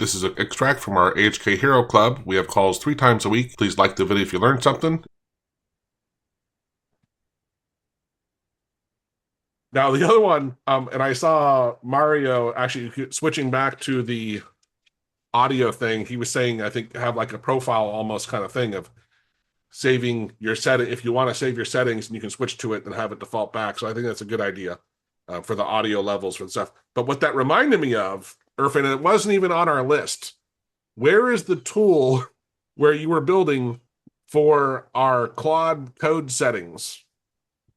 This is an extract from our AHK Hero Club. We have calls 3 times a week. Please like the video if you learned something. Now, the other one, and I saw Mario actually switching back to the audio thing. He was saying, I think, have like a profile almost kind of thing of saving your setting. If you want to save your settings, and you can switch to it and have it default back. So I think that's a good idea for the audio levels for the stuff. But what that reminded me of, Irfan, and it wasn't even on our list. Where is the tool where you were building for our Claude Code settings,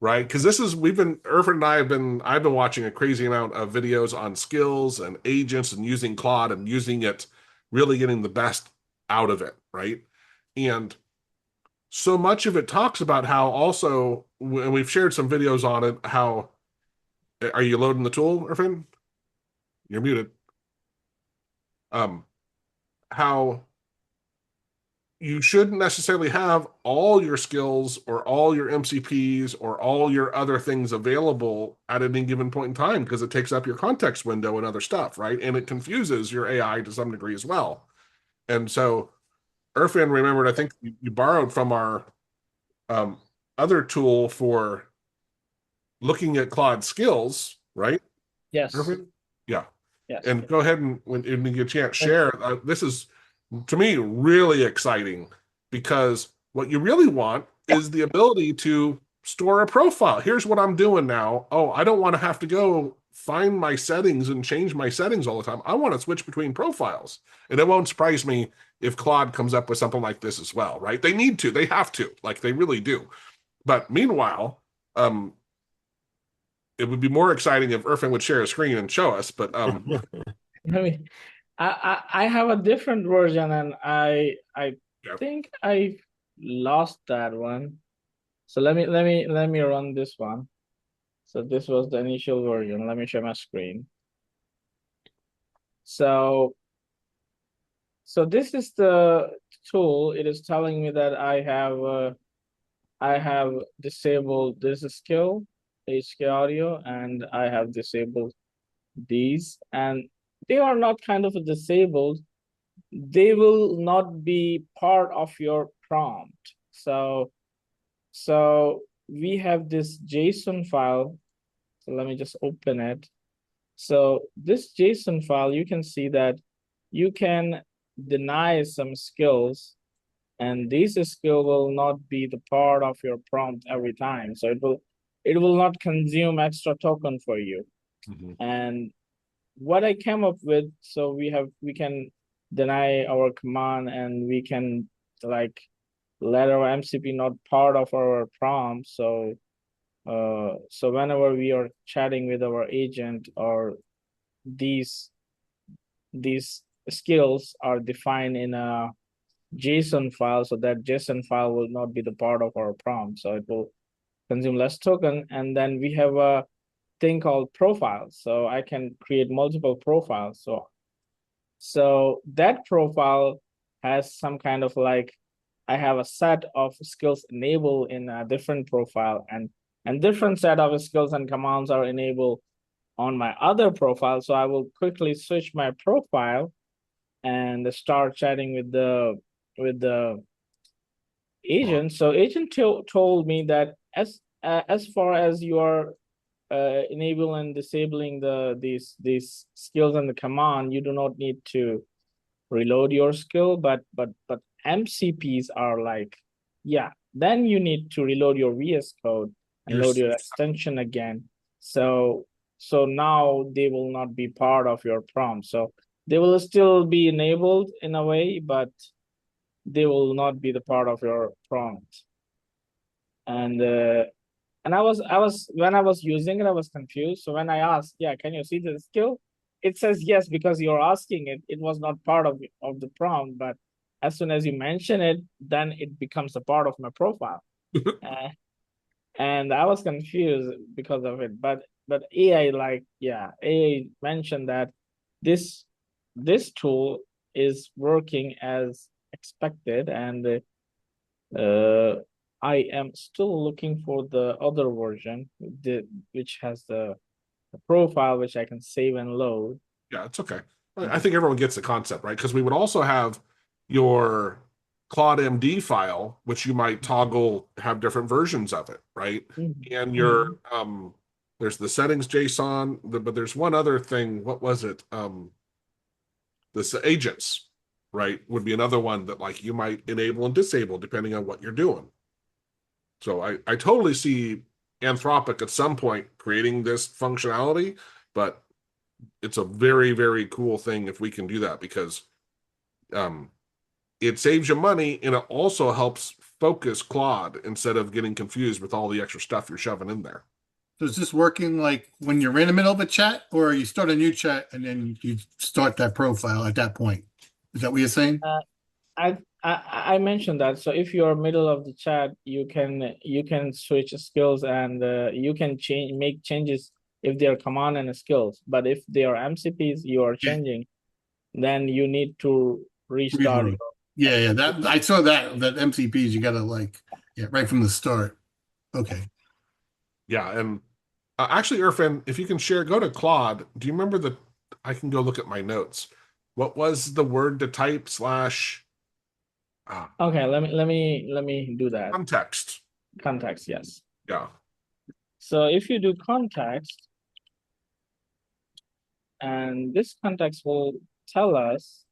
right? Because Irfan and I've been watching a crazy amount of videos on skills and agents and using Claude and using it, really getting the best out of it, right? And so much of it talks about how also, and we've shared some videos on it, how, are you loading the tool, Irfan? You're muted. Um, how you shouldn't necessarily have all your skills or all your MCPs or all your other things available at any given point in time because it takes up your context window and other stuff, right? And it confuses your AI to some degree as well. And so Irfan remembered, I think you borrowed from our um, other tool for looking at Claude skills, right? Yes. Irfan? Yeah. Yes. And go ahead and when you get a chance, Thank share. This is to me really exciting because what you really want is the ability to store a profile. Here's what I'm doing now. Oh, I don't want to have to go find my settings and change my settings all the time. I want to switch between profiles. And it won't surprise me if Claude comes up with something like this as well, right? They need to, they have to, like they really do. But meanwhile, it would be more exciting if Irfan would share a screen and show us. But you. I mean, I have a different version, and I yeah. think I lost that one. So let me run this one. So this was the initial version. Let me share my screen. So this is the tool. It is telling me that I have disabled this skill, HK audio, and I have disabled these, and they are not kind of disabled. They will not be part of your prompt. So we have this JSON file. So let me just open it. So this JSON file, you can see that you can deny some skills, and this skill will not be the part of your prompt every time. So it will not consume extra token for you. Mhm. And what I came up with, so we can deny our command, and we can like let our MCP not part of our prompt. So whenever we are chatting with our agent, or these these skills are defined in a JSON file, so that JSON file will not be the part of our prompt. So it will consume less token. And then we have a thing called profiles. So I can create multiple profiles. So that profile has some kind of like, I have a set of skills enabled in a different profile, and different set of skills and commands are enabled on my other profile. So I will quickly switch my profile and start chatting with the agent. So agent told me that as far as you are enabling and disabling these skills and the command, you do not need to reload your skill, but MCPs are like, yeah, then you need to reload your VS Code and You're load your extension again. So now they will not be part of your prompt. So they will still be enabled in a way, but they will not be the part of your prompt. And I was when I was using it, I was confused. So when I asked, yeah, can you see the skill? It says yes because you're asking it. It was not part of the prompt, but as soon as you mention it, then it becomes a part of my profile. Uh, and I was confused because of it. But AI, like, yeah, AI mentioned that this this tool is working as expected, and uh, I am still looking for the other version, which has the profile which I can save and load. yeah, it's okay. I think everyone gets the concept, right? Because we would also have your Claude MD file, which you might toggle, have different versions of it, right? And your Mhm. there's the settings JSON, but there's one other thing. What was it? This agents, right? Would be another one that like you might enable and disable depending on what you're doing. So I totally see Anthropic at some point creating this functionality, but it's a very, very cool thing if we can do that because um, it saves you money and it also helps focus Claude instead of getting confused with all the extra stuff you're shoving in there. So is this working like when you're in the middle of a chat, or you start a new chat and then you start that profile at that point? Is that what you're saying? Uh, I mentioned that. So if you're middle of the chat, you can switch skills and you can make changes if they are command and skills. But if they are MCPs, you are Yeah. changing, then you need to restart Reload. Yeah, yeah. That I saw that MCPs you gotta like right from the start. Okay. Yeah, and actually, Irfan, if you can share, go to Claude. Do you remember the? I can go look at my notes. What was the word to type slash Okay, let me do that. context? Context, yes. Yeah. So if you do context, and this context will tell us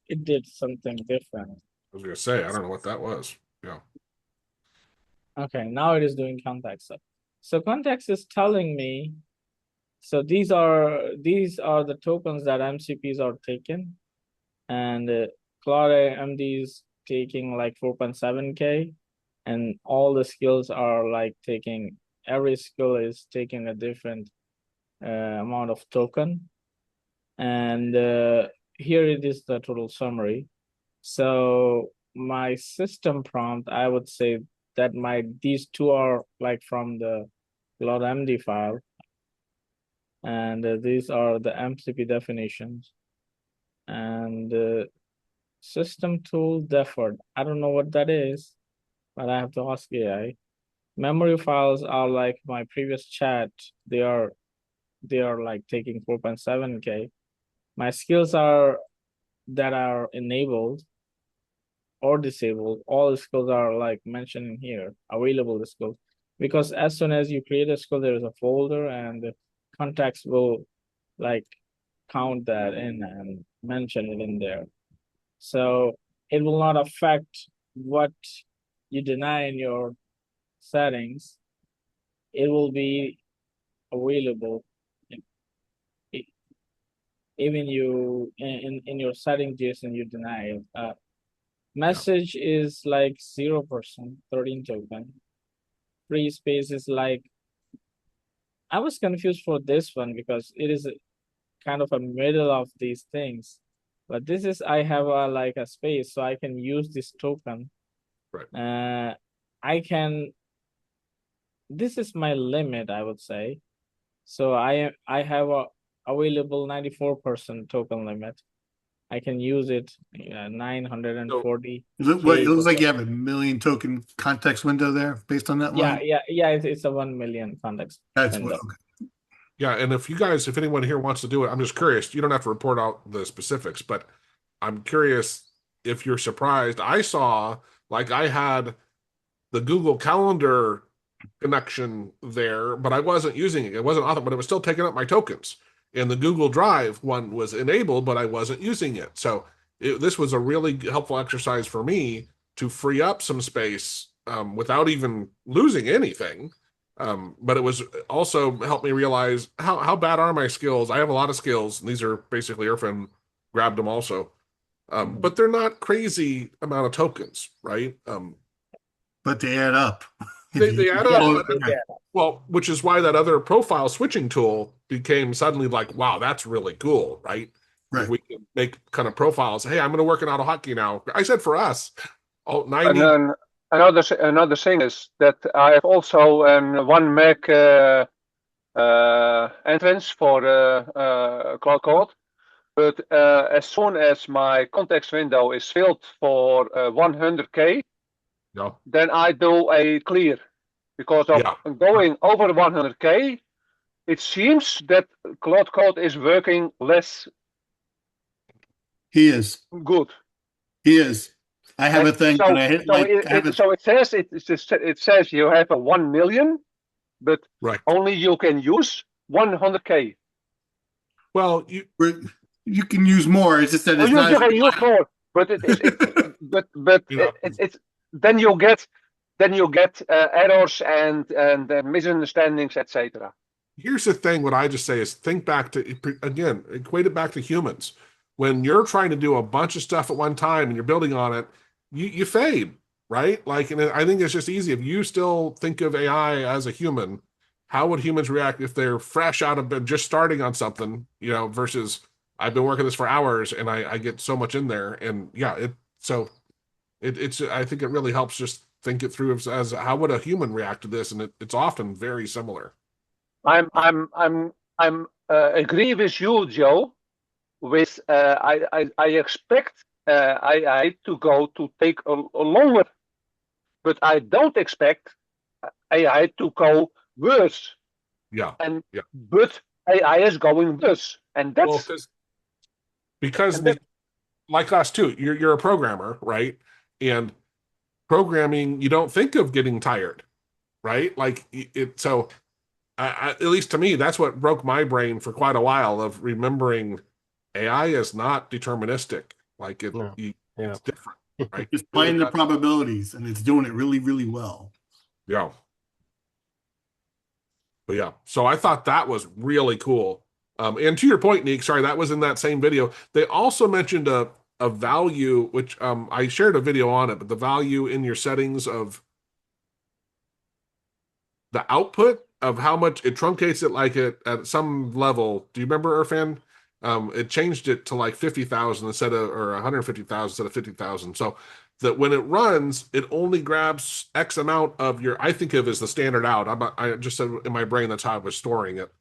it did something different. I was gonna say I don't know what that was. Yeah. Okay, now it is doing context. So context is telling me, so these are the tokens that MCPs are taking, and Claude MD is taking like 4.7K, and all the skills are like taking, every skill is taking a different amount of token. And here it is the total summary. So my system prompt, I would say that these two are like from the Claude MD file, and these are the MCP definitions. And system tool deferred. I don't know what that is, but I have to ask AI. Memory files are like my previous chat. They are like taking 4.7K. My skills are that are enabled or disabled. All the skills are like mentioned in here, available skills. Because as soon as you create a skill, there is a folder and the context will like count that in and mention it in there. So it will not affect what you deny in your settings. It will be available even you in your setting JSON you deny it. Yeah. Message is like 0%, 13 token. Free space is like, I was confused for this one because it is kind of a middle of these things. But this is, I have a like a space, so I can use this token. Right. I can, this is my limit, I would say. So I have a available 94% token limit. I can use it 940. It looks like you have a million token context window there based on that line. Yeah. It's a 1 million context That's window. okay. Yeah, and if anyone here wants to do it, I'm just curious. You don't have to report out the specifics, but I'm curious if you're surprised. I saw like I had the Google Calendar connection there, but I wasn't using it. It wasn't author, but it was still taking up my tokens. And the Google Drive one was enabled, but I wasn't using it. So this was a really helpful exercise for me to free up some space without even losing anything. But it was also helped me realize how bad are my skills. I have a lot of skills, and these are basically Irfan grabbed them also. But they're not crazy amount of tokens, right? But they add up. They add up. Okay. Well, which is why that other profile switching tool became suddenly like, wow, that's really cool, right? If Right. we can make kind of profiles, hey, I'm going to work in auto hotkey now. I said for us, oh, And 90. then another thing is that I have also one Mac entrance for Claude Code. But as soon as my context window is filled for 100K, No. then I do a clear. because of Yeah. going over 100K. It seems that Claude Code is working less He is. good. He is. I have a thing So, when I hit like I have a, so it says you have a 1 million, but Right. only you can use 100K. Well, you can use more. It's just that Oh, it's you not as can use more, but you know, it's then you get errors and misunderstandings, etc. here's the thing. What I just say is think back to, again, equate it back to humans. When you're trying to do a bunch of stuff at one time and you're building on it, you fade, right? Like, and I think it's just easy. If you still think of AI as a human, how would humans react if they're fresh out of bed, just starting on something, versus I've been working this for hours and I get so much in there. And yeah, it's, I think it really helps just think it through as how would a human react to this? And it's often very similar. I'm agree with you, Joe. With I expect AI to go to take a longer, but I don't expect AI to go worse. Yeah. And Yeah. but AI is going worse, and Well, that's because and that, like us too, you're a programmer, right? And programming, you don't think of getting tired, right? Like it. So at least to me, that's what broke my brain for quite a while of remembering AI is not deterministic. Like No. Yeah. it's different, right? it's playing the probabilities and it's doing it really, really well. Yeah. But yeah, so I thought that was really cool. And to your point, Nick, sorry, that was in that same video. They also mentioned a value, which I shared a video on it, but the value in your settings of the output of how much it truncates it like at some level. Do you remember, Irfan? It changed it to like 50,000 instead of, or 150,000 instead of 50,000. So that when it runs, it only grabs X amount of your, I think of as the standard out. I just said in my brain, that's how I was storing it.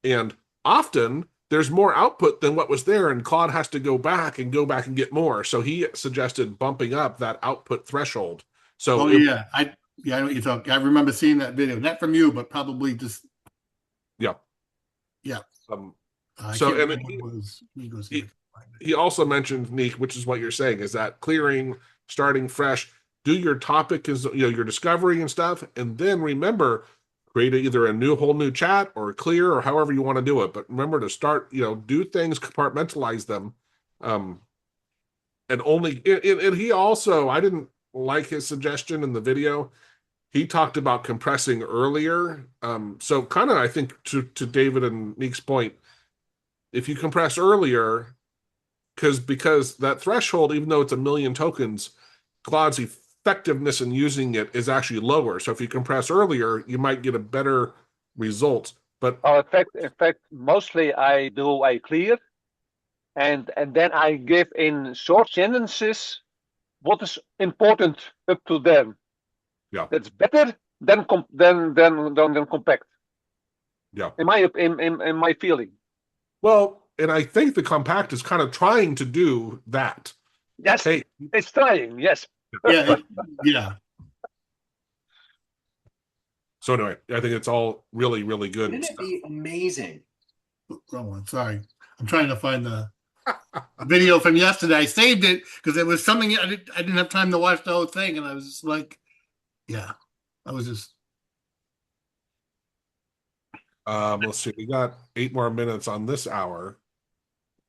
And often there's more output than what was there, and Claude has to go back and get more. So he suggested bumping up that output threshold. So yeah, I know what you're talking. I remember seeing that video, not from you, but probably just yeah. I So can't and remember what it was. He goes here. he also mentioned, Nick, which is what you're saying, is that clearing, starting fresh, do your topic is your discovery and stuff, and then remember, create either a whole new chat or clear or however you want to do it. But remember to start, do things, compartmentalize them, and only. And he also, I didn't like his suggestion in the video. He talked about compressing earlier. So kind of, I think to David and Nick's point, if you compress earlier, because that threshold, even though it's 1 million tokens, Claude's effectiveness in using it is actually lower. So if you compress earlier, you might get a better result. But in fact, mostly I do a clear, and then I give in short sentences what is important up to them. Yeah, that's better than compact. Yeah, in my feeling. Well, and I think the compact is kind of trying to do that. Yes, hey, it's trying. Yes. Yeah. So anyway, I think it's all really, really good. Wouldn't it be amazing? Wrong one. Sorry, I'm trying to find the video from yesterday. I saved it because it was something I didn't have time to watch the whole thing, and I was just like, yeah, I was just. Let's see. We got 8 more minutes on this hour.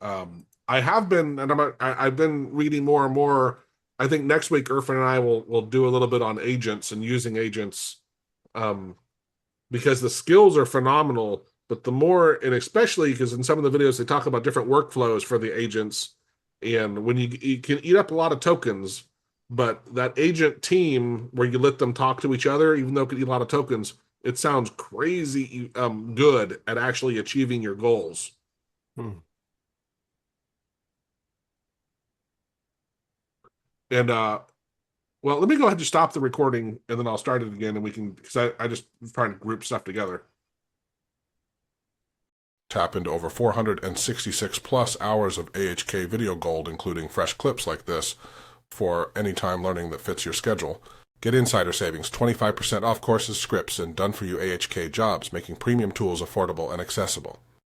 I have been, and I've been reading more and more. I think next week Irfan and I will do a little bit on agents and using agents, because the skills are phenomenal. But the more, and especially because in some of the videos they talk about different workflows for the agents, and when you can eat up a lot of tokens, but that agent team where you let them talk to each other, even though it could eat a lot of tokens, it sounds crazy good at actually achieving your goals. And well, let me go ahead and stop the recording, and then I'll start it again, and we can, because I just trying to group stuff together. Tap into over 466 plus hours of AHK video gold, including fresh clips like this, for anytime learning that fits your schedule. Get insider savings, 25% off courses, scripts, and done-for-you AHK jobs, making premium tools affordable and accessible.